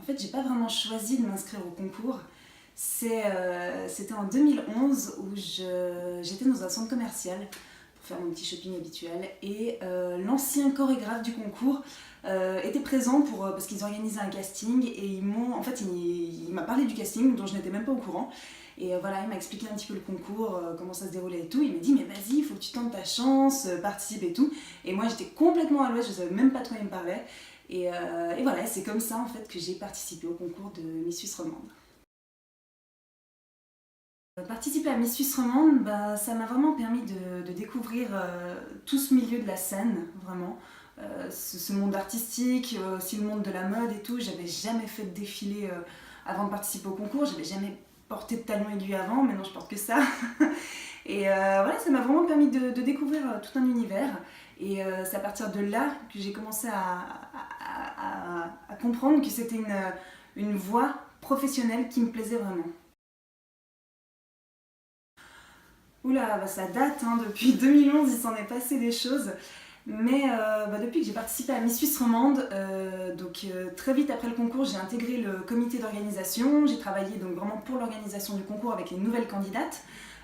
fait, j'ai pas vraiment choisi de m'inscrire au concours. C'était en 2011 où j'étais dans un centre commercial pour faire mon petit shopping habituel et l'ancien chorégraphe du concours était présent parce qu'ils organisaient un casting et il m'a parlé du casting dont je n'étais même pas au courant. Et voilà, il m'a expliqué un petit peu le concours, comment ça se déroulait et tout. Il m'a dit mais vas-y, il faut que tu tentes ta chance, participe et tout. Et moi j'étais complètement à l'ouest, je savais même pas de quoi il me parlait. Et voilà, c'est comme ça en fait que j'ai participé au concours de Miss Suisse Romande. Participer à Miss Suisse Romande, ça m'a vraiment permis de découvrir tout ce milieu de la scène, vraiment. Ce monde artistique, aussi le monde de la mode et tout. J'avais jamais fait de défilé avant de participer au concours, j'avais jamais porté de talons aiguilles avant, maintenant je porte que ça. Et voilà, ça m'a vraiment permis de découvrir tout un univers. Et c'est à partir de là que j'ai commencé à comprendre que c'était une voie professionnelle qui me plaisait vraiment. Oula, ça date, hein, depuis 2011 il s'en est passé des choses. Mais depuis que j'ai participé à Miss Suisse Romande, très vite après le concours, j'ai intégré le comité d'organisation. J'ai travaillé donc vraiment pour l'organisation du concours avec les nouvelles candidates.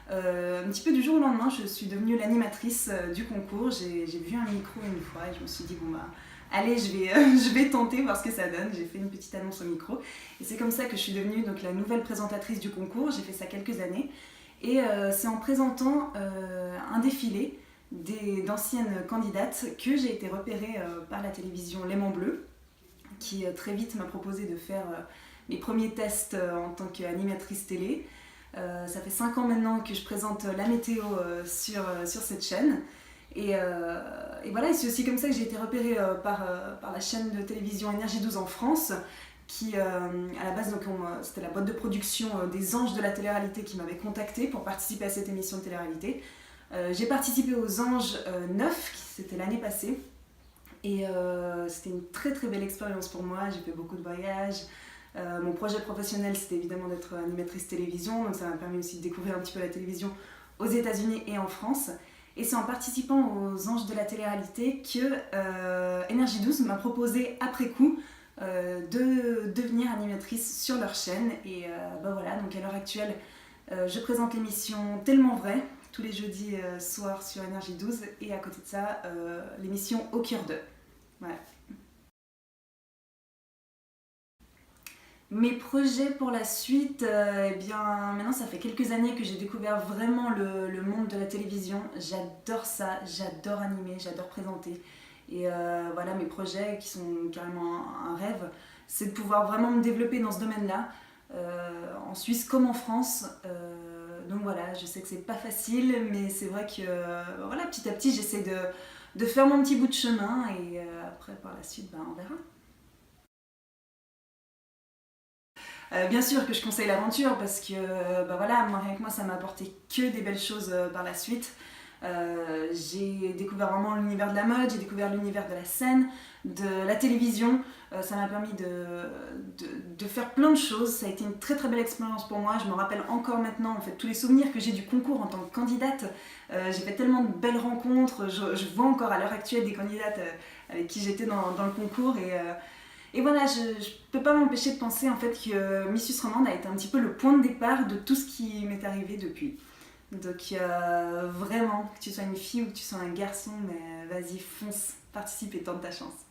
Un petit peu du jour au lendemain, je suis devenue l'animatrice du concours. J'ai vu un micro une fois et je me suis dit bon allez, je vais tenter, voir ce que ça donne. J'ai fait une petite annonce au micro et c'est comme ça que je suis devenue donc, la nouvelle présentatrice du concours. J'ai fait ça quelques années et c'est en présentant un défilé d'anciennes candidates que j'ai été repérée par la télévision Léman Bleu qui très vite m'a proposé de faire mes premiers tests en tant qu'animatrice télé. Ça fait 5 ans maintenant que je présente la météo sur cette chaîne. Et voilà, et c'est aussi comme ça que j'ai été repérée par la chaîne de télévision Énergie 12 en France, qui à la base c'était la boîte de production des Anges de la télé-réalité qui m'avait contactée pour participer à cette émission de télé-réalité. J'ai participé aux Anges 9, c'était l'année passée, et c'était une très très belle expérience pour moi. J'ai fait beaucoup de voyages. Mon projet professionnel c'était évidemment d'être animatrice télévision, donc ça m'a permis aussi de découvrir un petit peu la télévision aux États-Unis et en France. Et c'est en participant aux Anges de la télé-réalité que Énergie 12 m'a proposé après coup de devenir animatrice sur leur chaîne. Et voilà, donc à l'heure actuelle, je présente l'émission Tellement Vrai tous les jeudis soirs sur Énergie 12 et à côté de ça, l'émission Au cœur d'eux. Voilà. Mes projets pour la suite, maintenant ça fait quelques années que j'ai découvert vraiment le monde de la télévision. J'adore ça, j'adore animer, j'adore présenter. Et voilà, mes projets qui sont carrément un rêve, c'est de pouvoir vraiment me développer dans ce domaine-là, en Suisse comme en France. Donc voilà, je sais que c'est pas facile, mais c'est vrai que voilà, petit à petit j'essaie de faire mon petit bout de chemin et après par la suite, on verra. Bien sûr que je conseille l'aventure parce que voilà, rien que moi ça m'a apporté que des belles choses par la suite. J'ai découvert vraiment l'univers de la mode, j'ai découvert l'univers de la scène, de la télévision. Ça m'a permis de faire plein de choses. Ça a été une très très belle expérience pour moi. Je me rappelle encore maintenant en fait, tous les souvenirs que j'ai du concours en tant que candidate. J'ai fait tellement de belles rencontres. Je vois encore à l'heure actuelle des candidates avec qui j'étais dans le concours. Et voilà, je ne peux pas m'empêcher de penser en fait que Miss Suisse Romande a été un petit peu le point de départ de tout ce qui m'est arrivé depuis. Donc vraiment, que tu sois une fille ou que tu sois un garçon, mais vas-y, fonce, participe et tente ta chance.